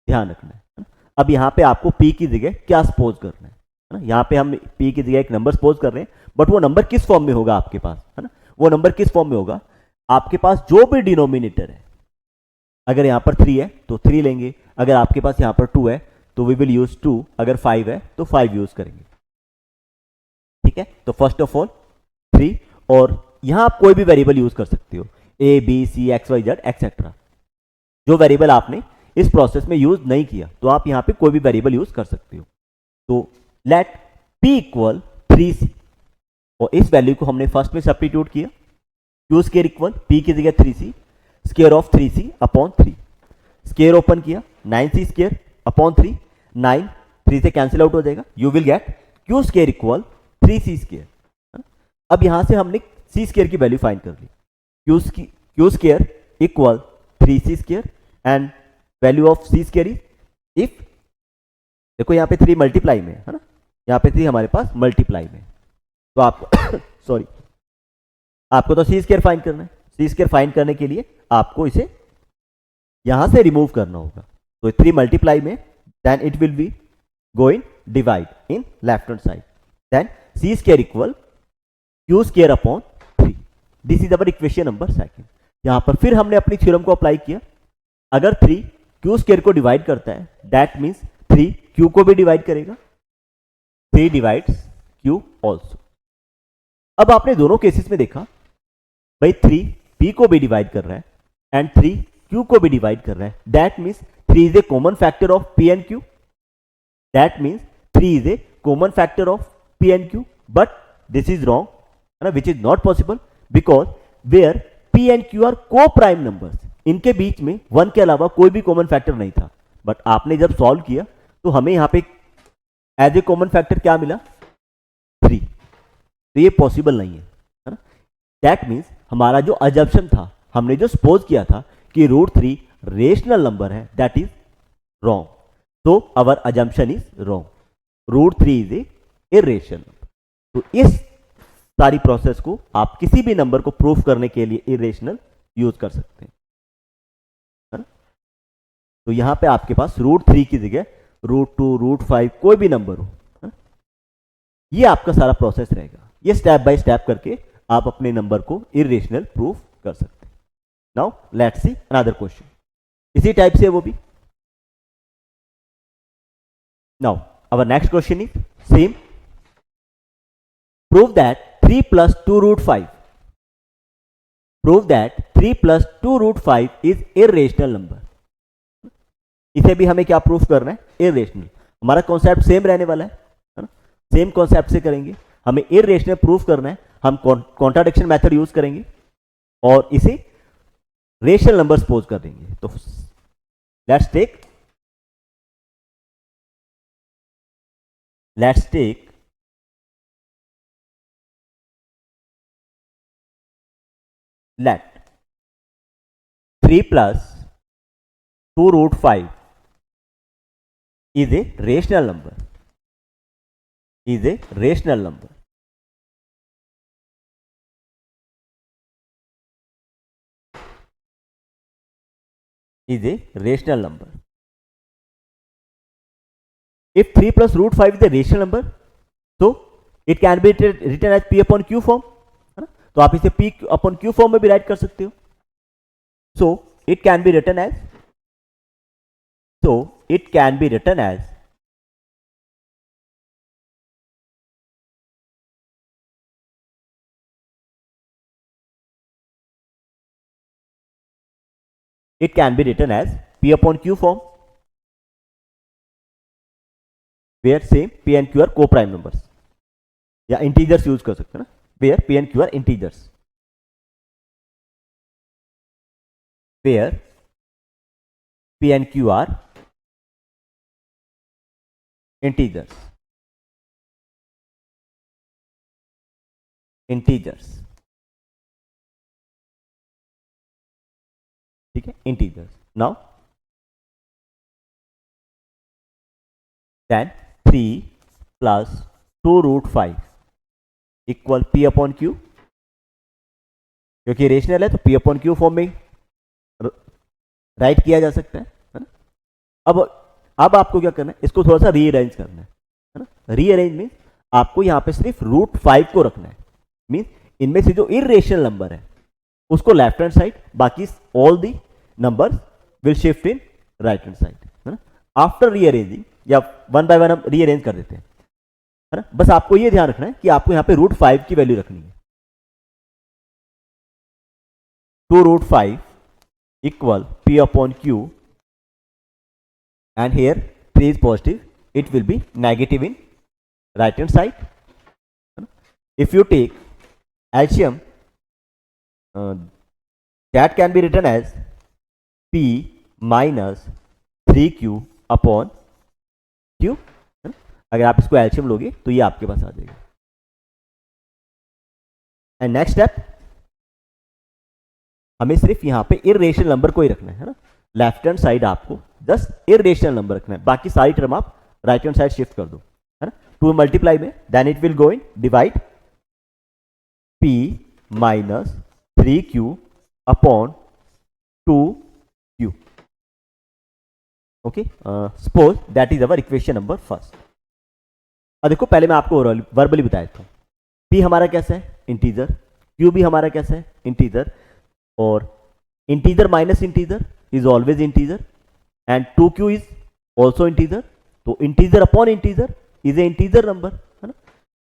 ध्यान रखना है। अब यहां पे आपको P की जगह क्या सपोज करना है ना, यहां पे हम P की जगह एक नंबर सपोज कर रहे हैं, बट वो नंबर किस फॉर्म में होगा आपके पास, है ना, वो नंबर किस फॉर्म में होगा, आपके पास जो भी डिनोमिनेटर है, अगर यहां पर 3 है तो 3 लेंगे, अगर आपके पास यहां पर 2 है तो वी विल यूज 2, अगर 5 है तो 5 यूज करेंगे, ठीक है। तो फर्स्ट ऑफ ऑल 3, और यहां आप कोई भी वेरिएबल यूज कर सकते हो, A B C X Y Z etcetera. जो वेरिएबल आपने इस प्रोसेस में यूज नहीं किया तो आप यहां पे कोई भी वेरिएबल यूज कर सकते हो। तो लेट P इक्वल 3C, और इस वैल्यू को हमने फर्स्ट में सब्स्टिट्यूट किया, Q² इक्वल P की जगह 3C, square of 3C upon 3, square open किया 9C² अपॉन 3, 9 3 से कैंसिल आउट हो जाएगा, you will get Q² equal 3C²। अब यहां से हमने C² की वैल्यू फाइंड कर ली, Q² equal 3C² and value of C² is, if देखो यहाँ पे 3 मल्टीप्लाई में है ना, यहाँ पे 3 हमारे पास मल्टीप्लाई में, तो आपको सॉरी आपको तो C² फाइंड करना है। C² फाइंड करने के लिए आपको इसे यहां से रिमूव करना होगा, तो 3 मल्टीप्लाई में, then it will be going divide in left hand side, then C² equal Q² upon 3। This is our equation number second. यहां पर फिर हमने अपनी थ्योरम को अप्लाई किया, अगर 3 Q² को डिवाइड करता है दैट मीन्स 3 Q को भी डिवाइड करेगा, 3 डिवाइड्स Q ऑल्सो। अब आपने दोनों केसेस में देखा भाई 3 P को भी डिवाइड कर रहा है एंड 3 Q को भी डिवाइड कर रहा है, that means 3 is a common factor of P and Q, that means 3 is a common factor of P and Q, but this is wrong, है ना, which is not possible because where P and Q are coprime numbers, इनके बीच में 1 के अलावा कोई भी कॉमन फैक्टर नहीं था। बट आपने जब सॉल्व किया तो हमें यहां पे एज ए कॉमन फैक्टर क्या मिला, 3, तो ये पॉसिबल नहीं है ना। दैट मीन्स हमारा जो अजम्पशन था, हमने जो सपोज किया था कि √3 रेशनल नंबर है, दैट इज रॉन्ग, तो our assumption is wrong, √3 is a irrational number. तो इस सारी प्रोसेस को आप किसी भी नंबर को प्रूफ करने के लिए इरेशनल यूज कर सकते हैं, है ना। तो यहां पे आपके पास √3 की जगह √2, √5 कोई भी नंबर हो, है? ये आपका सारा प्रोसेस रहेगा, ये स्टेप बाय स्टेप करके आप अपने नंबर को इरेशनल प्रूफ कर सकते हैं। Now let's see another question, इसी टाइप से वो भी। Now our next question is same, prove that 3 plus 2 √5, prove that 3 plus 2 √5 is irrational number। इसे भी हमें क्या प्रूफ करना है, इरेशनल। हमारा कॉन्सेप्ट सेम रहने वाला है ना, सेम कॉन्सेप्ट से करेंगे। हमें इरेशनल प्रूफ करना है, हम कॉन्ट्राडिक्शन मेथड यूज करेंगे और इसे रेशनल नंबर सपोज कर देंगे। तो let's take let 3 plus 2 √5 is a rational number, is a rational number, is a rational number. If 3 plus root 5 is a rational number, so it can be written as p upon q form, है ना? तो आप इसे p upon q form में भी राइट कर सकते हो. So it can be written as p upon q form, where same p and q are co-prime numbers, या इंटीजर्स यूज कर सकते हैं ना, where p and q are integers, where p and q are integers. ठीक है, integers. Now then 3 plus 2 root 5 equal p upon q, क्योंकि रेशनल है तो p अपॉन q फॉर्म में राइट किया जा सकता है ना. अब आपको क्या करना है, इसको थोड़ा सा रीअरेंज करना है ना. रीअरेंज मीन आपको यहां पे सिर्फ रूट 5 को रखना है. मीन इनमें से जो इरेशनल नंबर है उसको लेफ्ट हैंड साइड, बाकी all the numbers will shift in right hand side, है ना. आफ्टर रीअरेंजिंग या वन बाय वन हम रीअरेंज कर देते हैं, है ना. बस आपको ये ध्यान रखना है कि आपको यहां पे रूट 5 की वैल्यू रखनी है. 2 root 5 equal p upon q, and here 3 is positive, it will be negative in right hand side. If you take LCM, that can be written as p minus 3q upon q. अगर आप इसको एल्शियम लोगे तो ये आपके पास आ जाएगा. एंड नेक्स्ट स्टेप, हमें सिर्फ यहां पे इरेशनल नंबर को ही रखना है ना. लेफ्ट हैंड साइड आपको जस्ट इरेशनल नंबर रखना है, बाकी सारी टर्म आप राइट हैंड साइड शिफ्ट कर दो, है ना. 2 मल्टीप्लाई में then it will go in divide p minus 3q upon 2q. Okay, suppose that is our equation number first. अब देखो, पहले मैं आपको वर्बली बताया था. p हमारा कैसा है, इंटीजर. q भी हमारा कैसा है, इंटीजर. और integer minus integer is always integer, and 2q is also integer. तो integer upon integer is a integer number, है ना.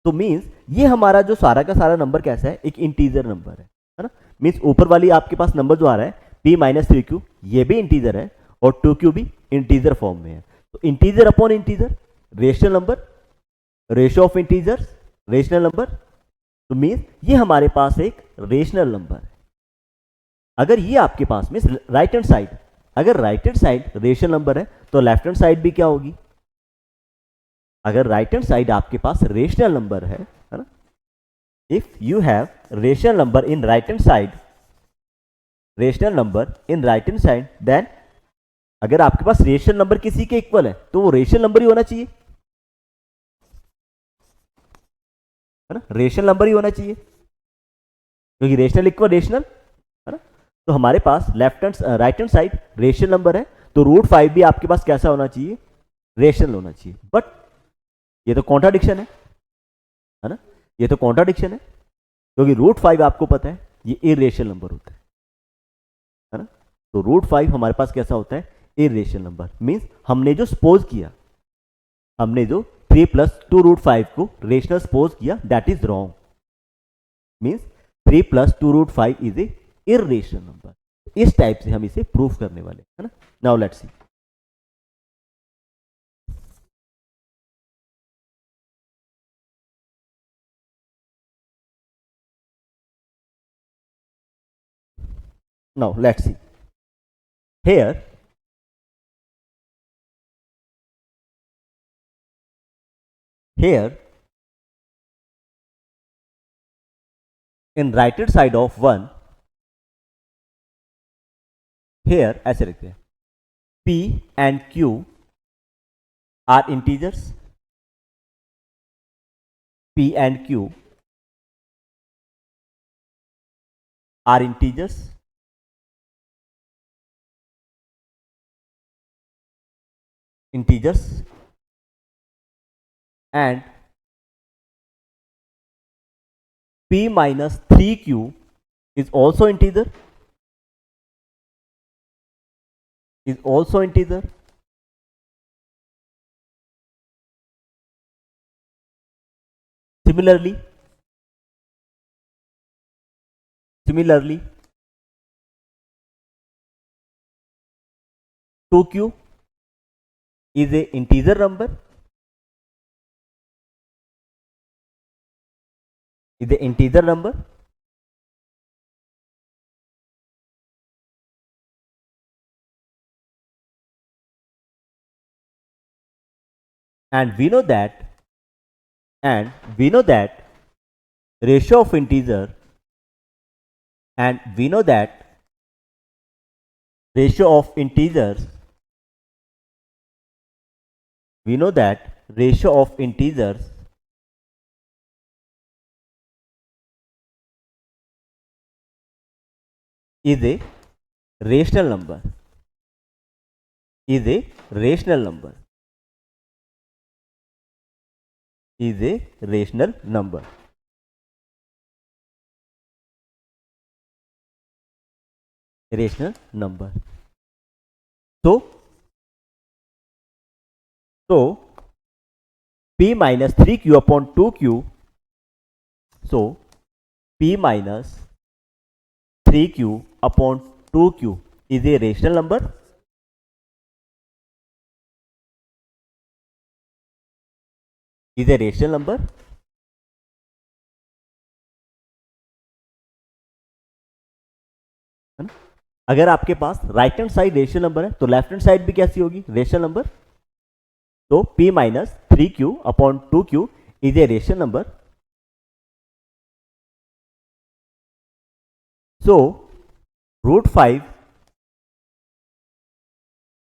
तो मीन्स ये हमारा जो सारा का सारा नंबर कैसा है, एक इंटीजर नंबर है ना. मीन्स ऊपर वाली आपके पास नंबर जो आ रहा है p माइनस 3q, ये भी इंटीजर है और 2q भी इंटीजर फॉर्म में है. तो integer upon integer, rational number, ratio of integers, rational number. तो मीन्स ये हमारे पास एक रेशनल नंबर है. अगर ये आपके पास मीन्स राइट हैंड साइड, अगर right hand side rational number है तो लेफ्ट हैंड साइड भी क्या होगी. अगर राइट हैंड साइड आपके पास रेशनल नंबर है ना, if you have rational number in right hand side, rational number in right hand side, देन अगर आपके पास रेशनल नंबर किसी के इक्वल है तो वो रेशनल नंबर ही होना चाहिए, है ना. रेशनल नंबर ही होना चाहिए, क्योंकि रेशनल इक्वल रेशनल, है ना. तो हमारे पास left hand right hand side rational number है, तो रूट 5 भी आपके पास कैसा होना चाहिए, रेशनल होना चाहिए. बट ये तो कॉन्ट्राडिक्शन है ना. ये तो कॉन्ट्राडिक्शन है, क्योंकि रूट 5 आपको पता है ये इरेशनल नंबर होता है ना. तो रूट 5 हमारे पास कैसा होता है, इरेशनल नंबर. मीन्स हमने जो सपोज किया, हमने जो 3 प्लस 2 रूट 5 को रेशनल सपोज किया, that is wrong. Means 3 plus 2 root 5 is a irrational number. इस टाइप से हम इसे प्रूफ करने वाले, है ना. Now let's see. Now let's see. Here in right hand side of 1, here ऐसे लिखते हैं, p and q are integers. p and q are integers. integers and p minus 3q is also integer, similarly 2q is a integer number, and we know that ratio of integers is a rational number, So p minus 3q upon 2q, so p minus 3q upon 2q is a rational number, है ना? अगर आपके पास right hand side rational number है तो लेफ्ट हैंड साइड भी कैसी होगी, रेशनल नंबर. तो p minus 3q upon 2q is a rational number. So root 5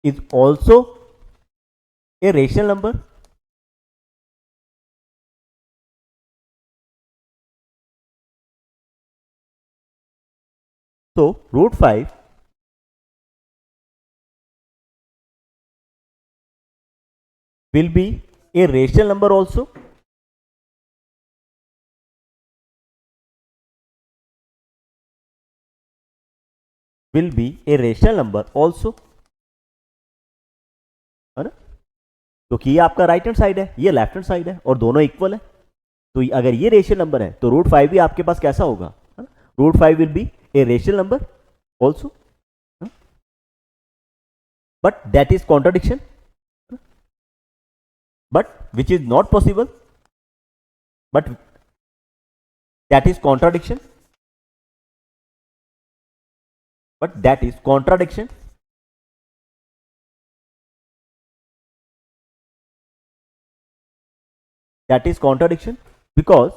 is also a rational number. So root 5 will be a rational number also. है ना? क्योंकि ये आपका राइट हैंड साइड है, ये लेफ्ट हैंड साइड है और दोनों इक्वल है. तो अगर ये रेशियल नंबर है तो रूट 5 भी आपके पास कैसा होगा, root 5 will be a rational number also. But that is contradiction, but which is not possible, but that is contradiction, that is contradiction because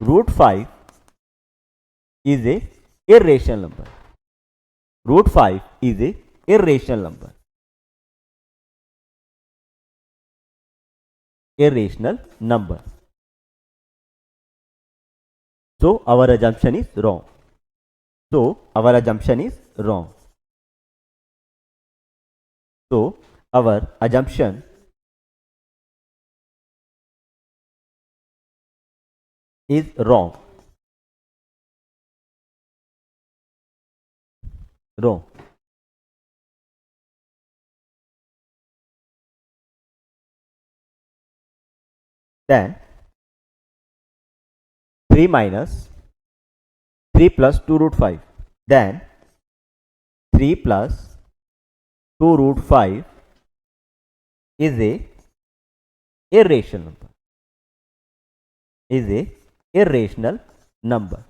root 5 is a irrational number. Root 5 is a irrational number. So our assumption is wrong. So our assumption is wrong. Then 3 plus 2 root 5. Then 3 plus 2 root 5 is a irrational number.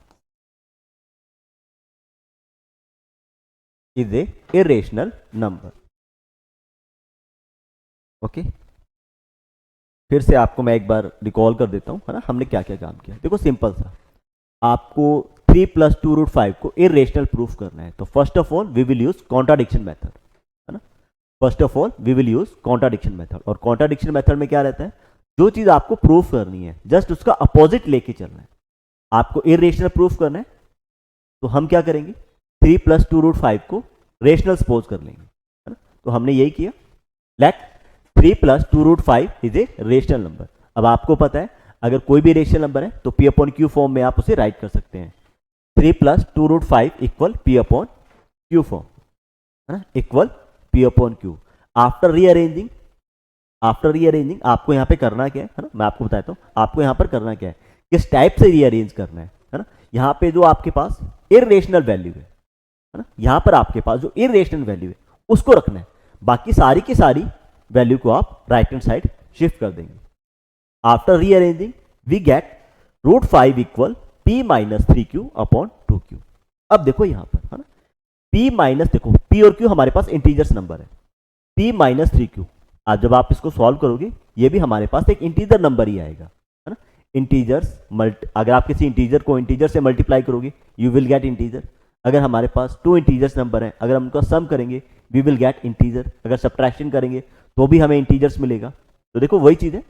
Okay, फिर से आपको मैं एक बार रिकॉल कर देता हूँ, है ना, हमने क्या क्या काम किया. देखो सिंपल सा, आपको 3 plus 2 root 5 को इरेशनल प्रूफ करना है. तो first of all we will use contradiction method, है ना. और कॉन्ट्राडिक्शन मेथड में क्या रहता है, जो चीज आपको प्रूफ करनी है जस्ट उसका अपोजिट लेके चलना है. आपको इरेशनल प्रूफ करना है तो हम क्या करेंगे, 3 प्लस 2√5 को रेशनल सपोज कर लेंगे, है ना। तो हमने यही किया, let 3 plus 2√5 is a rational number. अब आपको पता है अगर कोई भी रेशनल नंबर है तो P/Q फॉर्म में आप उसे राइट कर सकते हैं। 3 प्लस 2√5 इक्वल P/Q फॉर्म, है ना, इक्वल P/Q। आफ्टर रीअरेंजिंग आपको यहाँ पे करना क्या है ना, मैं आपको बताता हूँ आपको यहाँ पर करना क्या है, किस टाइप से रीअरेंज करना है ना। यहाँ पे जो आपके पास इर्रेशनल वैल्यू है ना, यहाँ पर आपके पास जो इर्रेशनल वैल्यू है उसको रखना है, बाकी सारी की सारी वैल्यू को आप राइट हैंड साइड शिफ्ट कर देंगे। After rearranging we get √5 equal P-3Q/2Q। अब देखो यहाँ पर, है ना, देखो P और Q हमारे पास इंटीजर्स नंबर है, P-3Q। आज जब आप इसको सॉल्व करोगे ये भी हमारे पास एक इंटीजर नंबर ही आएगा, है ना। इंटीजर्स अगर आप किसी इंटीजर को इंटीजर से मल्टीप्लाई करोगे यू विल गेट इंटीजर। अगर हमारे पास 2 इंटीजर्स नंबर है, अगर हम उनका सम करेंगे वी विल गेट इंटीजर। अगर सब्ट्रैक्शन करेंगे तो भी हमें इंटीजर्स मिलेगा। तो देखो वही चीज़ है,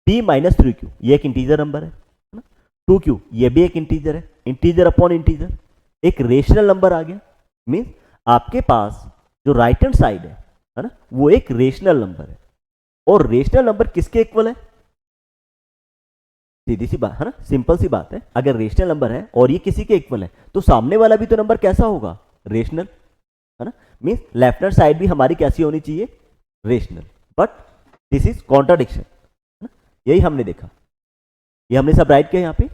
P-3Q ये एक इंटीजर नंबर है ना, 2Q ये भी एक इंटीजर है, इंटीजर अपॉन इंटीजर एक रेशनल नंबर आ गया। मीन्स आपके पास जो राइट हैंड साइड है ना, वो एक रेशनल नंबर है। और रेशनल नंबर किसके इक्वल है? सीधी सी बात है ना, सिंपल सी बात है, अगर रेशनल नंबर है और ये किसी के इक्वल है तो सामने वाला भी तो नंबर कैसा होगा? रेशनल, है ना। मीन्स लेफ्ट हैंड साइड भी हमारी कैसी होनी चाहिए? Rational. But this is contradiction, है ना, यही हमने देखा, ये हमने सब राइट किया यहाँ पे।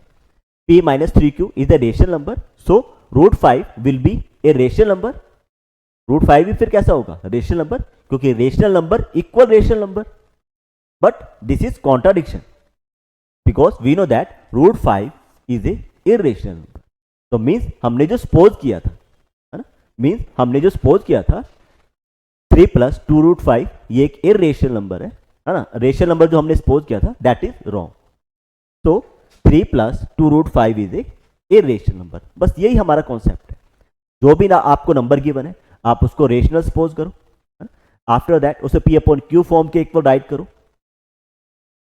P-3Q is a rational number, so √5 will be a rational number. √5 भी फिर कैसा होगा? रेशनल नंबर, क्योंकि rational number equal rational number. But this is contradiction because we know that √5 is a irrational number. तो मीन्स हमने जो सपोज किया था, है ना, मीन्स हमने जो सपोज किया था 3 प्लस 2√5 ये एक इर्रेशनल नंबर है ना, रेशनल नंबर जो हमने सपोज किया था दैट इज रॉन्ग। तो 3 plus 2√5 is a irrational number. बस यही हमारा कॉन्सेप्ट है। जो भी ना आपको नंबर गिवन है आप उसको रेशनल सपोज करो, आफ्टर दैट उसे P/Q फॉर्म के इक्वल राइट करो,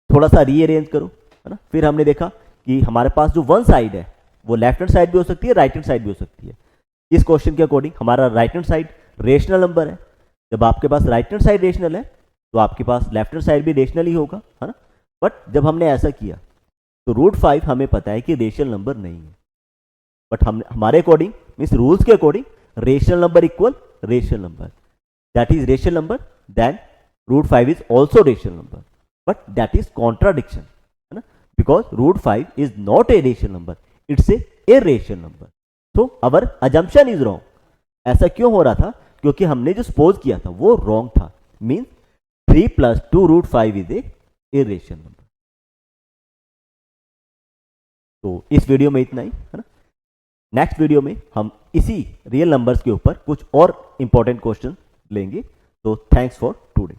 थोड़ा सा रीअरेंज करो, है ना। फिर हमने देखा कि हमारे पास जो वन साइड है वो लेफ्ट हैंड साइड भी हो सकती है, राइट हैंड साइड भी हो सकती है। इस क्वेश्चन के अकॉर्डिंग हमारा right hand side rational number है। जब आपके पास राइट हैंड साइड रेशनल है तो आपके पास लेफ्ट हैंड साइड भी रेशनल ही होगा, है ना। बट जब हमने ऐसा किया तो √5 हमें पता है कि रेशनल नंबर नहीं है, बट हम हमारे अकॉर्डिंग मीन्स रूल्स के according rational number equal rational number, that is rational number, then √5 is also rational number, but that is contradiction, है ना, because √5 is not a rational number, it's a irrational number. So our assumption is wrong. ऐसा क्यों हो रहा था? क्योंकि हमने जो सपोज किया था वो रॉन्ग था। Means 3 plus 2√5 is a irrational number. तो इस वीडियो में इतना ही, है ना। नेक्स्ट वीडियो में हम इसी रियल नंबर्स के ऊपर कुछ और इंपॉर्टेंट क्वेश्चन लेंगे। तो थैंक्स फॉर टुडे।